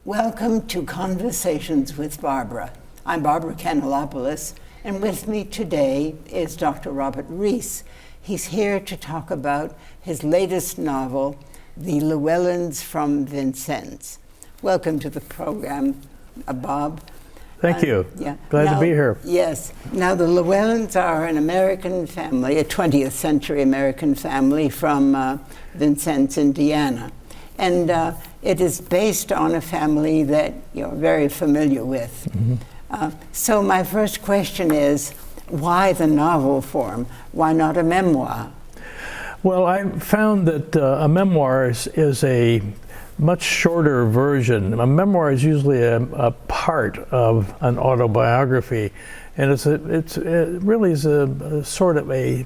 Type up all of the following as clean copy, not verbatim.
Welcome to Conversations with Barbara. I'm Barbara Kanellopoulos, and with me today is Dr. Robert Reece. He's here to talk about his latest novel, The Llewellyns from Vincennes. Welcome to the program, Bob. Thank you. Yeah. Glad to be here. Yes. Now, the Llewellyns are an American family, a 20th century American family from Vincennes, Indiana. And it is based on a family that you're very familiar with. Mm-hmm. So my first question is, why the novel form? Why not a memoir? Well, I found that a memoir is a much shorter version. A memoir is usually a part of an autobiography, and it really is a sort of a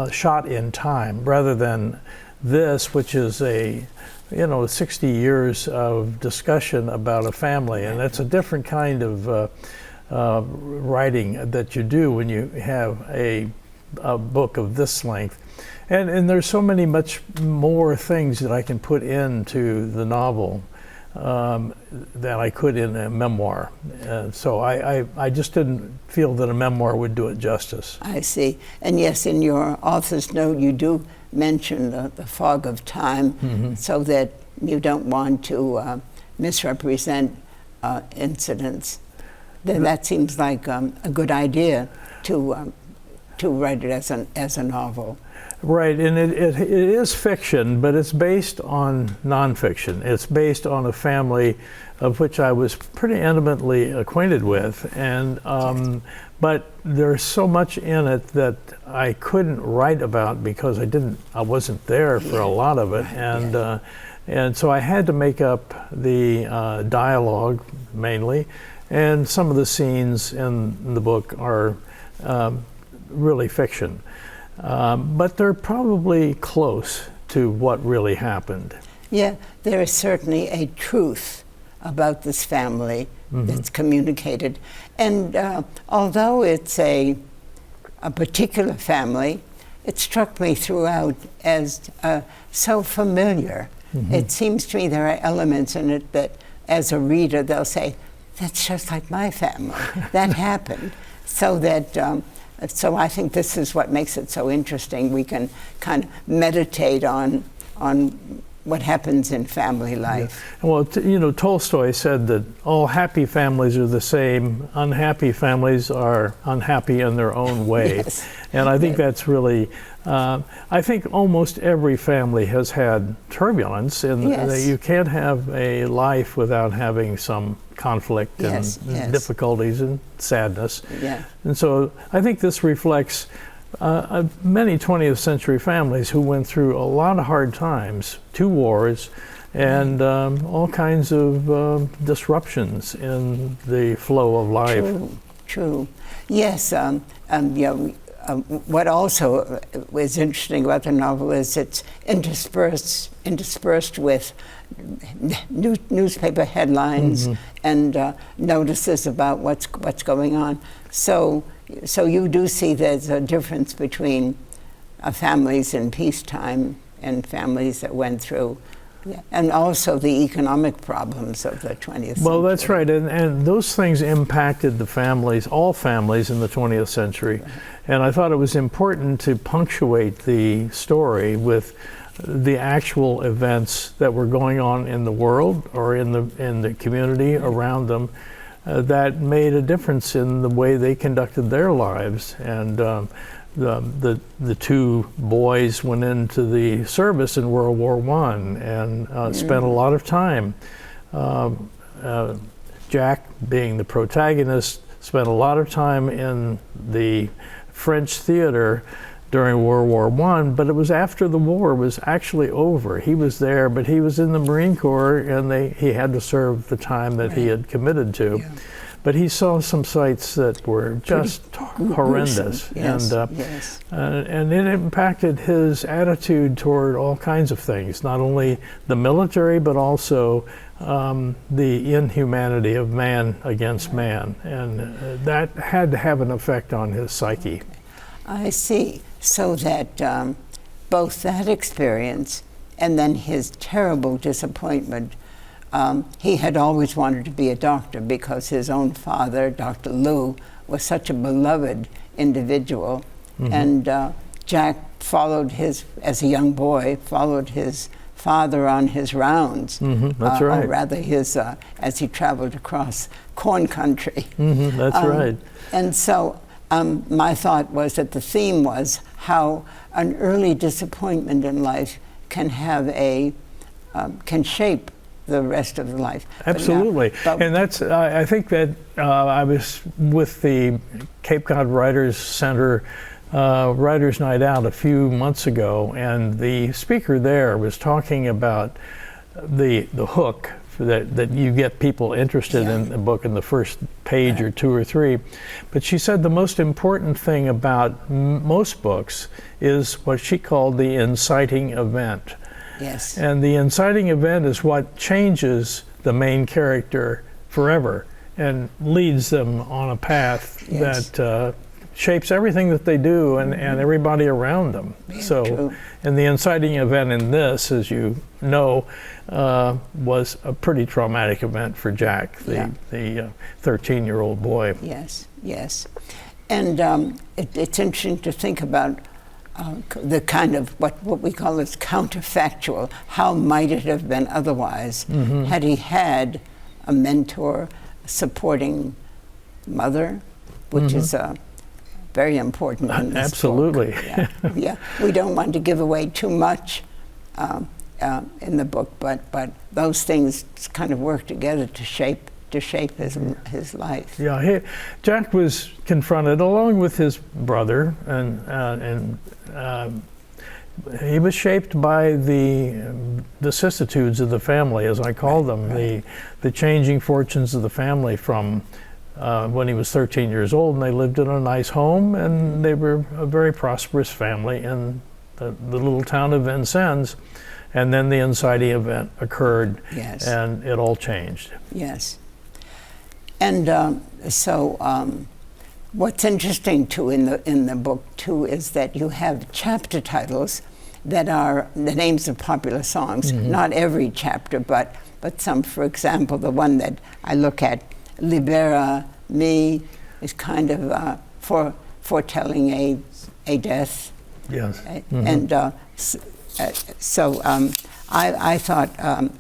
shot in time, rather than this, which is 60 years of discussion about a family, and that's a different kind of writing that you do when you have a book of this length. And there's so many much more things that I can put into the novel than I could in a memoir. So I just didn't feel that a memoir would do it justice. I see. And yes, in your author's note, you do mention the fog of time, mm-hmm. so that you don't want to misrepresent incidents. That seems like a good idea to write it as a novel. Right, and it is fiction, but it's based on nonfiction. It's based on a family of which I was pretty intimately acquainted with, and but there's so much in it that I couldn't write about because I wasn't there for a lot of it, and so I had to make up the dialogue mainly, and some of the scenes in the book are really fiction. But they're probably close to what really happened. Yeah, there is certainly a truth about this family, mm-hmm. that's communicated. And although it's a particular family, it struck me throughout as so familiar. Mm-hmm. It seems to me there are elements in it that, as a reader, they'll say, that's just like my family. That happened. So that... So I think this is what makes it so interesting. We can kind of meditate on what happens in family life. Yeah. Well, Tolstoy said that all happy families are the same. Unhappy families are unhappy in their own way. Yes. And I think that's really, I think almost every family has had turbulence, and yes. You can't have a life without having some conflict and difficulties and sadness. Yeah. And so I think this reflects many 20th century families who went through a lot of hard times, 2 wars, and all kinds of disruptions in the flow of life. True. Yes. What also was interesting about the novel is it's interspersed with newspaper headlines, mm-hmm. and notices about what's going on. So you do see there's a difference between families in peacetime and families that went through, and also the economic problems of the 20th century. Well, that's right, and those things impacted the families, all families in the 20th century. Right. And I thought it was important to punctuate the story with the actual events that were going on in the world or in the community around them that made a difference in the way they conducted their lives. And the 2 boys went into the service in World War I and spent a lot of time. Jack, being the protagonist, spent a lot of time in the French theater during World War I, but it was after the war was actually over. He was there, but he was in the Marine Corps, and he had to serve the time that he had committed to. Yeah. But he saw some sights that were just horrendous, yes. And it impacted his attitude toward all kinds of things, not only the military, but also the inhumanity of man against man, and that had to have an effect on his psyche. I see. So that both that experience and then his terrible disappointment he had always wanted to be a doctor because his own father, Dr. Lou, was such a beloved individual. And Jack followed as a young boy, followed his father on his rounds. That's right. Or rather, as he traveled across corn country. That's right. And so my thought was that the theme was how an early disappointment in life can have can shape the rest of the life. Absolutely. And that's, I think that I was with the Cape Cod Writers Center Writers Night Out a few months ago, and the speaker there was talking about the hook that you get people interested in the book in the first page or two or three. But she said the most important thing about most books is what she called the inciting event. Yes. And the inciting event is what changes the main character forever and leads them on a path that shapes everything that they do and everybody around them. And the inciting event in this, as you know, was a pretty traumatic event for Jack, the 13-year-old boy. Yes, yes. And it's interesting to think about the kind of what we call as counterfactual. How might it have been otherwise had he had a mentor, a supporting mother, which is very important in this Absolutely. book. Yeah. We don't want to give away too much in the book, but those things kind of work together to shape his life. Yeah, Jack was confronted along with his brother, and he was shaped by the vicissitudes of the family, as I call them, the changing fortunes of the family from when he was 13 years old, and they lived in a nice home, and they were a very prosperous family in the little town of Vincennes. And then the inciting event occurred, and it all changed. Yes. And what's interesting too in the book too is that you have chapter titles that are the names of popular songs. Not every chapter, but some. For example, the one that I look at, Libera Me, is kind of foretelling a death. Yes. And so I thought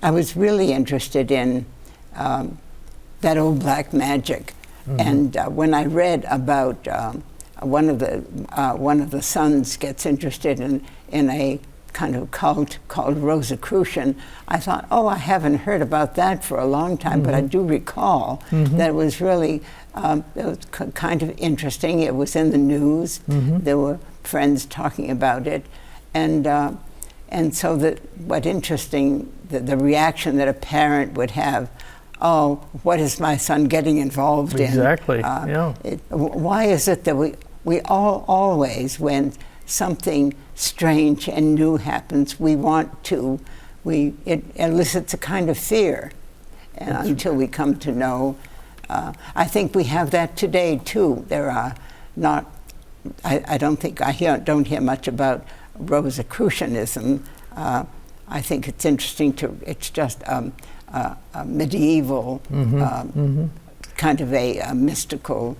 I was really interested in that old black magic. And when I read about one of the sons gets interested in a kind of cult called Rosicrucian, I thought, oh, I haven't heard about that for a long time, but I do recall that it was really it was kind of interesting. It was in the news. There were friends talking about it, and so what interesting, the reaction that a parent would have. Oh, what is my son getting involved in? Exactly. Why is it that we all always, when something strange and new happens, it elicits a kind of fear, until we come to know. I think we have that today too. There are not. I don't think don't hear much about Rosicrucianism. I think it's interesting it's just a medieval kind of a mystical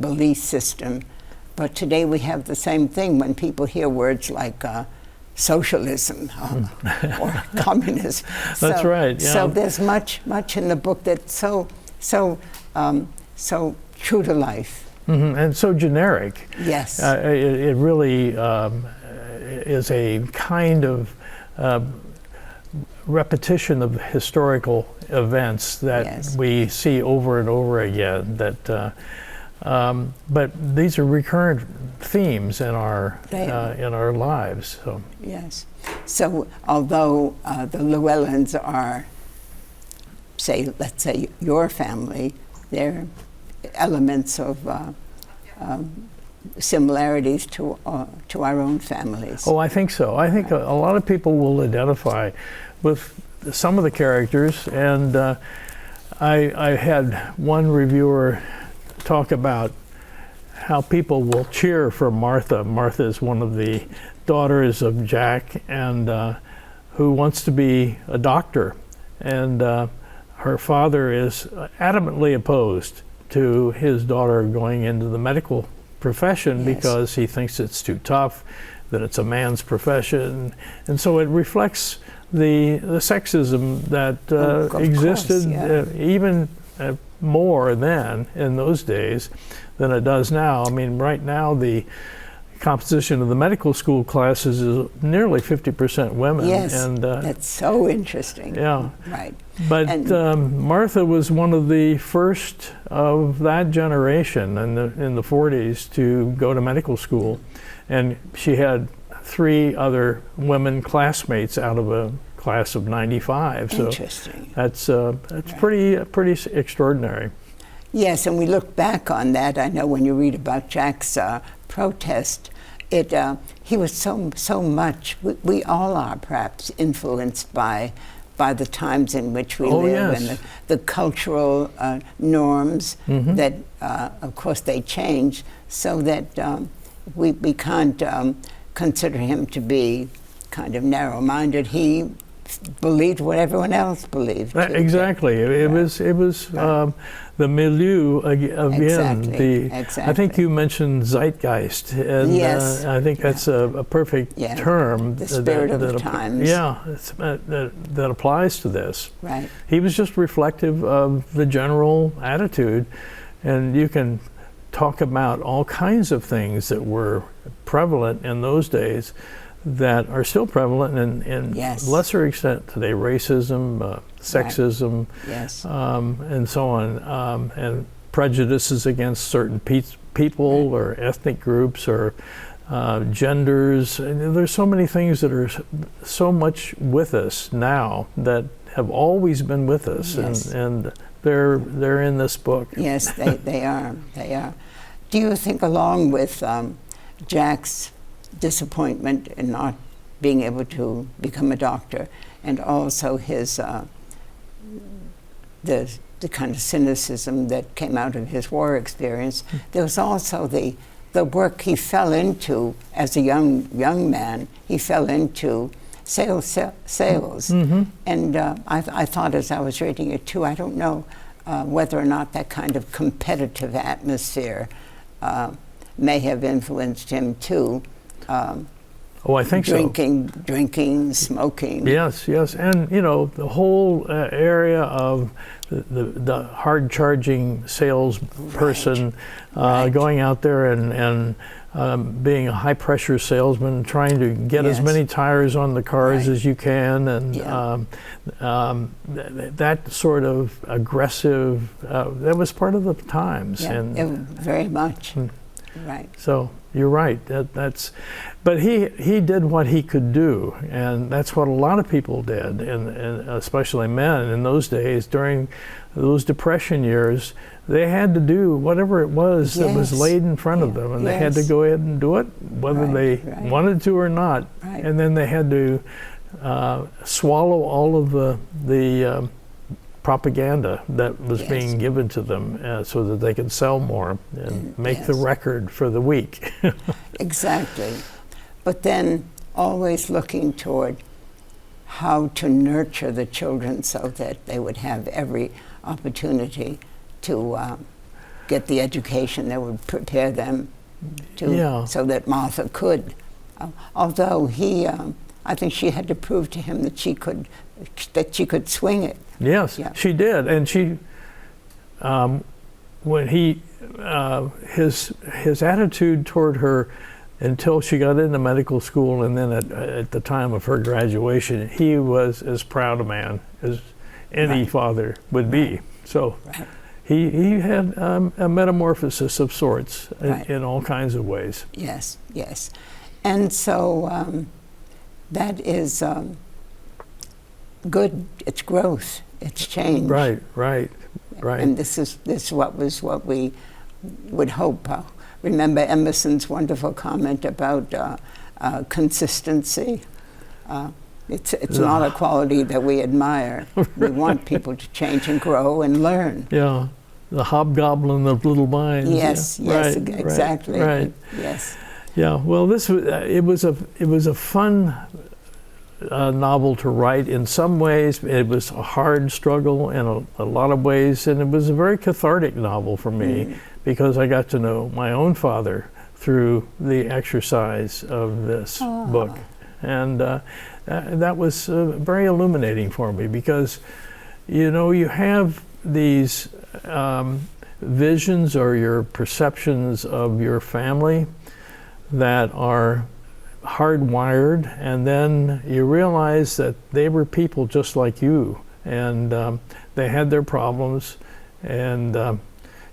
belief system. But today we have the same thing when people hear words like socialism or communism. That's right. Yeah. So there's much in the book that's so true to life. And so generic. Yes. It really is a kind of repetition of historical events that we see over and over again. But these are recurrent themes in our lives. So. Yes. So although the Llewellyns are, let's say your family, they're elements of similarities to our own families. Oh, I think so. I think a lot of people will identify with some of the characters, and I had one reviewer talk about how people will cheer for Martha. Martha is one of the daughters of Jack, and who wants to be a doctor, and her father is adamantly opposed to his daughter going into the medical profession because he thinks it's too tough, that it's a man's profession, and so it reflects the sexism that existed even more then in those days than it does now. I mean, right now the composition of the medical school classes is nearly 50% women. Yes, and that's so interesting. Yeah. Right. But Martha was one of the first of that generation in the 40s to go to medical school, and she had 3 other women classmates out of a class of 95. So interesting. That's pretty extraordinary. Yes, and we look back on that. I know when you read about Jack's protest, he was so much. We all are perhaps influenced by the times in which we live, and the cultural norms that, of course, they change, so that we can't consider him to be kind of narrow-minded. He believed what everyone else believed. Exactly. It was the milieu again. Exactly. I think you mentioned zeitgeist, and I think that's a perfect term. The spirit of the times. Yeah, that applies to this. Right. He was just reflective of the general attitude, and you can talk about all kinds of things that were prevalent in those days that are still prevalent in lesser extent today: racism, sexism, and so on, and prejudices against certain people or ethnic groups or genders. And there's so many things that are so much with us now that have always been with us, and they're in this book. Yes, they are. They are. Do you think, along with Jack's disappointment in not being able to become a doctor, and also his the kind of cynicism that came out of his war experience, there was also the work he fell into as a young man. He fell into sales, and I thought, as I was reading it too, I don't know whether or not that kind of competitive atmosphere may have influenced him too. I think drinking, smoking. Yes, and the whole area of the hard-charging salesperson going out there and being a high-pressure salesman, trying to get as many tires on the cars as you can, and that sort of aggressive, that was part of the times. Yeah, very much. Right. So you're right. But he did what he could do, and that's what a lot of people did, and especially men in those days during those Depression years. They had to do whatever it was that was laid in front of them, and they had to go ahead and do it, whether they wanted to or not. Right. And then they had to swallow all of the propaganda that was being given to them so that they could sell more and make the record for the week. Exactly. But then always looking toward how to nurture the children so that they would have every opportunity to get the education that would prepare them to, so that Martha could. Although I think she had to prove to him that she could swing it. Yes, she did, and she, when his attitude toward her until she got into medical school, and then at the time of her graduation, he was as proud a man as any father would be. So he had a metamorphosis of sorts in all kinds of ways. Yes, and so that is good. It's growth. It's change. Right. And this was what we would hope. Remember Emerson's wonderful comment about consistency. It's not a quality that we admire. We want people to change and grow and learn. Yeah, the hobgoblin of little minds. Yes, exactly. Right. Yes. Yeah. Well, it was a fun novel to write in some ways. It was a hard struggle in a lot of ways, and it was a very cathartic novel for me because I got to know my own father through the exercise of this book. And that was very illuminating for me because, you know, you have these visions or your perceptions of your family that are hardwired, and then you realize that they were people just like you, and they had their problems, and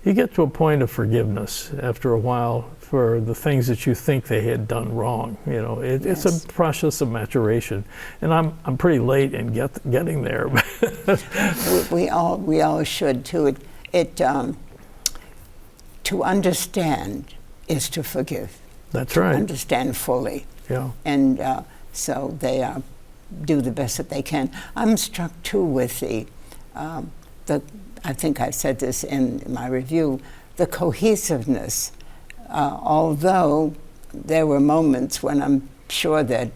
you get to a point of forgiveness after a while for the things that you think they had done wrong. You know, it's a process of maturation, and I'm pretty late in getting there. we all should too. To understand is to forgive. That's right. Understand fully. Yeah. And so they do the best that they can. I'm struck too with the I think I said this in my review, the cohesiveness. Although there were moments when I'm sure that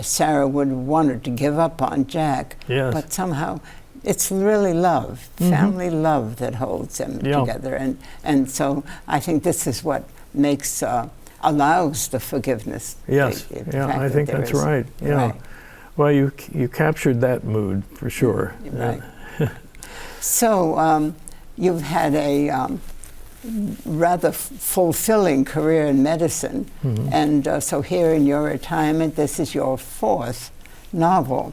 Sarah would have wanted to give up on Jack, but somehow it's really love, family love that holds them together. And so I think this is what makes, allows the forgiveness. Yes, I think that's right. Yeah. Right. Well, you captured that mood for sure. Right. So you've had a rather fulfilling career in medicine, and so here in your retirement, this is your 4th novel.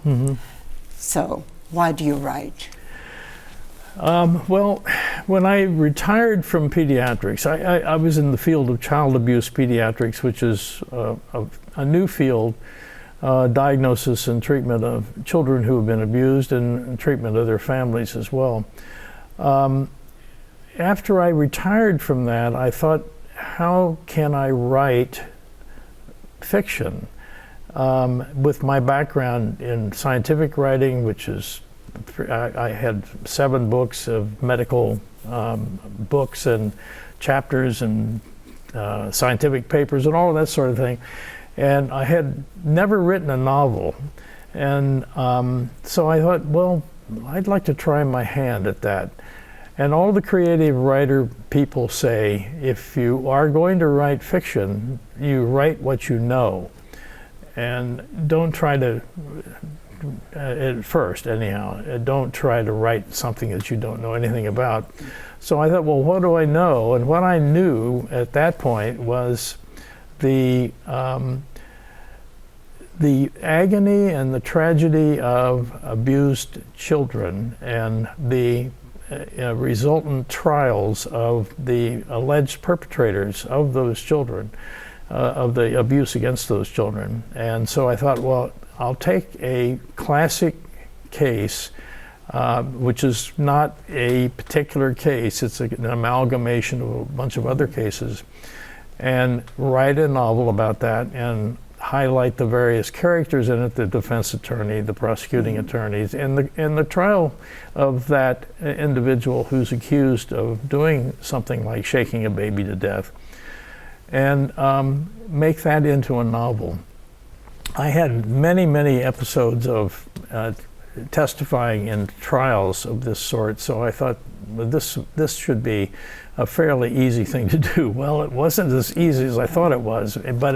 So why do you write? Well, when I retired from pediatrics, I was in the field of child abuse pediatrics, which is a new field, diagnosis and treatment of children who have been abused and treatment of their families as well. After I retired from that, I thought, how can I write fiction? With my background in scientific writing, which is, I had 7 books of medical books and chapters and scientific papers and all of that sort of thing. And I had never written a novel. And so I thought, well, I'd like to try my hand at that. And all the creative writer people say, if you are going to write fiction, you write what you know. And don't try to, at first anyhow, don't try to write something that you don't know anything about. So I thought, well, what do I know? And what I knew at that point was the agony and the tragedy of abused children and the resultant trials of the alleged perpetrators of those children, of the abuse against those children. And so I thought, well, I'll take a classic case, which is not a particular case, it's an amalgamation of a bunch of other cases, and write a novel about that and highlight the various characters in it, the defense attorney, the prosecuting attorneys, and the trial of that individual who's accused of doing something like shaking a baby to death, and make that into a novel. I had many, many episodes of testifying in trials of this sort, so I thought, well, this should be a fairly easy thing to do. Well, it wasn't as easy as I thought it was, but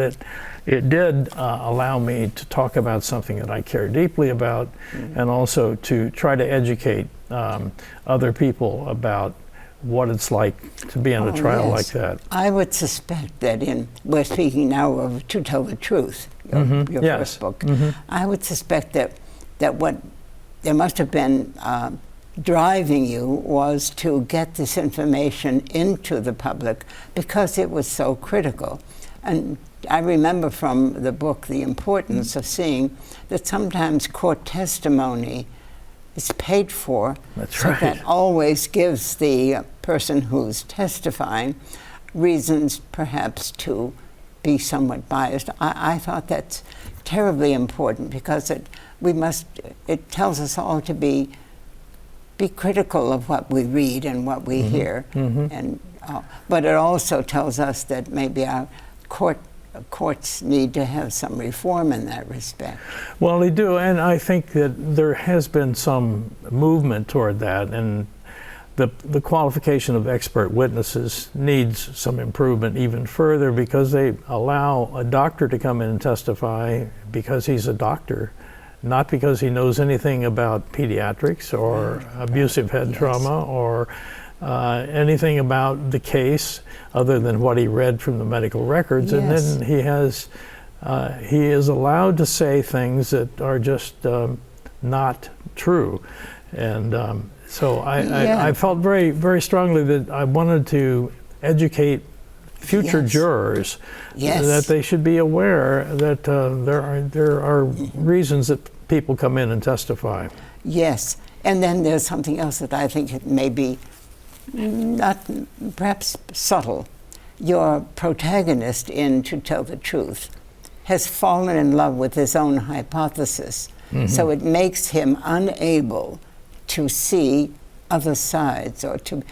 it did allow me to talk about something that I care deeply about, and also to try to educate other people about what it's like to be in a trial like that. I would suspect that we're speaking now of To Tell the Truth, your first book. I would suspect that what there must have been driving you was to get this information into the public because it was so critical. And I remember from the book the importance of seeing that sometimes court testimony is paid for. That's so right. That always gives the person who's testifying reasons perhaps to be somewhat biased. I thought that's terribly important because it tells us all to be critical of what we read and what we hear, and but it also tells us that maybe our court courts need to have some reform in that respect. Well, they do, and I think that there has been some movement toward that, and the qualification of expert witnesses needs some improvement even further, because they allow a doctor to come in and testify because he's a doctor, not because he knows anything about pediatrics or abusive head trauma or anything about the case other than what he read from the medical records. And then he is allowed to say things that are just not true. And so I felt very, very strongly that I wanted to educate future jurors that they should be aware that there are reasons that people come in and testify. Yes, and then there's something else that I think it may be not perhaps subtle. Your protagonist in To Tell the Truth has fallen in love with his own hypothesis, so it makes him unable to see other sides or to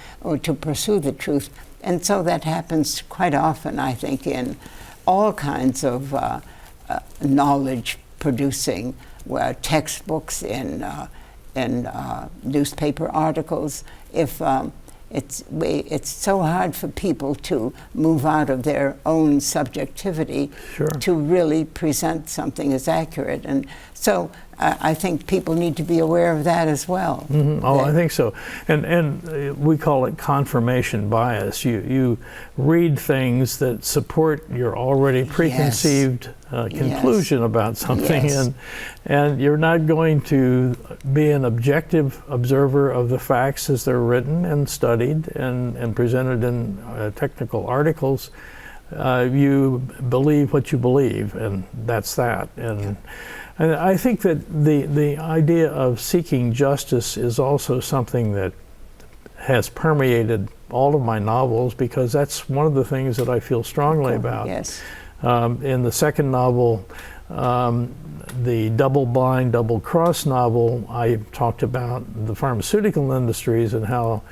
pursue the truth. And so that happens quite often, I think, in all kinds of knowledge producing, textbooks, in newspaper articles. If it's so hard for people to move out of their own subjectivity to really present something as accurate. And so I think people need to be aware of that as well. Oh, I think so. And we call it confirmation bias. You read things that support your already preconceived conclusion about something, and you're not going to be an objective observer of the facts as they're written and studied and presented in technical articles. You believe what you believe, and that's that. And I think that the idea of seeking justice is also something that has permeated all of my novels, because that's one of the things that I feel strongly about. In the second novel, the double-blind, double-cross novel, I talked about the pharmaceutical industries and how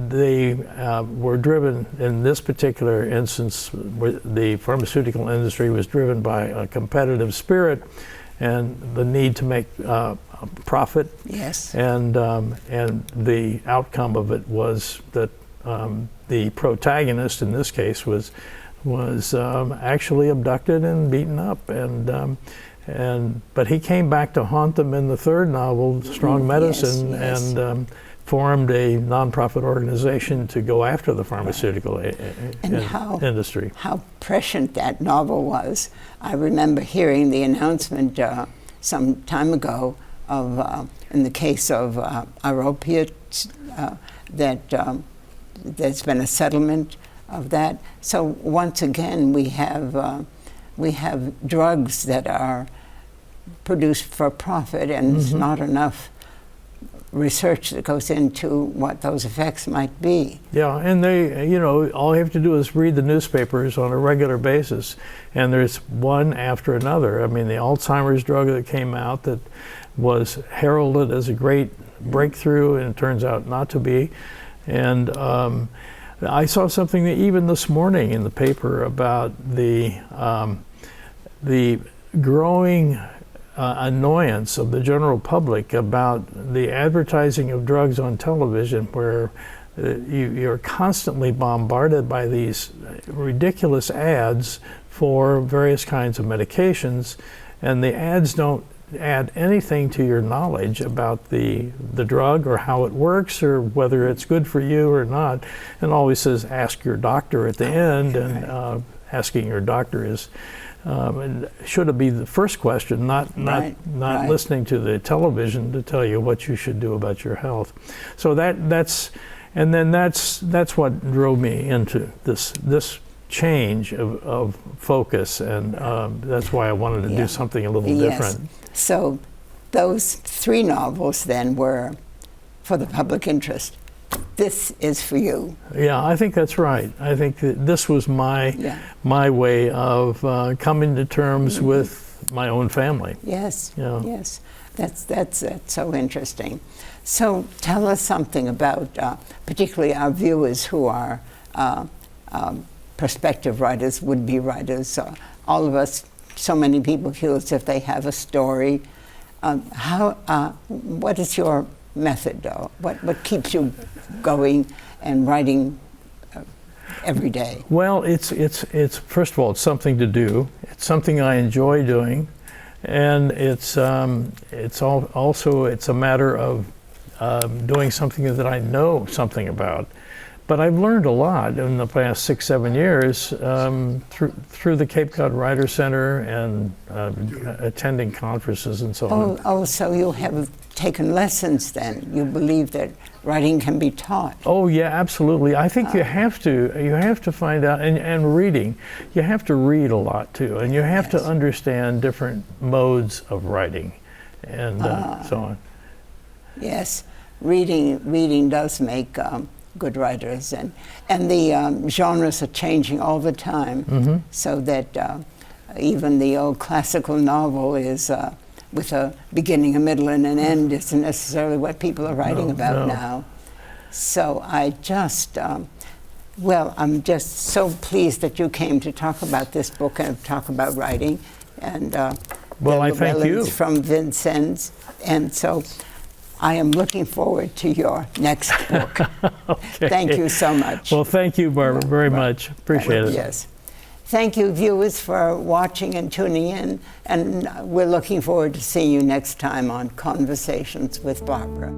they were driven, in this particular instance, the pharmaceutical industry was driven by a competitive spirit and the need to make profit. And the outcome of it was that the protagonist, in this case, was actually abducted and beaten up, but he came back to haunt them in the third novel, Strong Medicine, and formed a nonprofit organization to go after the pharmaceutical industry. How prescient that novel was. I remember hearing the announcement some time ago of, in the case of our opiates, that there's been a settlement of that. So once again, we have drugs that are produced for profit, and there's not enough research that goes into what those effects might be. Yeah, and they, all you have to do is read the newspapers on a regular basis, and there's one after another. I mean, the Alzheimer's drug that came out that was heralded as a great breakthrough, and it turns out not to be. And I saw something that even this morning in the paper about the growing annoyance of the general public about the advertising of drugs on television, where you're constantly bombarded by these ridiculous ads for various kinds of medications, and the ads don't add anything to your knowledge about the drug or how it works or whether it's good for you or not. And always says, ask your doctor at the end, and asking your doctor is should it be the first question, not listening to the television to tell you what you should do about your health. So that's what drove me into this change of focus, and that's why I wanted to do something a little different. So those three novels then were for the public interest. This is for you. Yeah, I think that's right. I think that this was my way of coming to terms with my own family. Yes, yes. That's so interesting. So tell us something about, particularly our viewers who are prospective writers, would-be writers, all of us, so many people feel as if they have a story. What is your method? What keeps you going and writing every day? Well, it's first of all, it's something to do. It's something I enjoy doing, and it's also a matter of doing something that I know something about. But I've learned a lot in the past 6-7 years through the Cape Cod Writer Center and attending conferences and so on. Oh, so you have taken lessons then? You believe that writing can be taught? Oh yeah, absolutely. I think you have to find out, and reading. You have to read a lot too, and you have to understand different modes of writing, and so on. Yes, reading does make good writers, and the genres are changing all the time, so that even the old classical novel is with a beginning, a middle, and an end isn't necessarily what people are writing about now. So I just, I'm just so pleased that you came to talk about this book and talk about writing, and well, I thank you. From Vincennes, and so I am looking forward to your next book. Okay. Thank you so much. Well, thank you, Barbara, very much. Appreciate it. Yes. Thank you, viewers, for watching and tuning in, and we're looking forward to seeing you next time on Conversations with Barbara.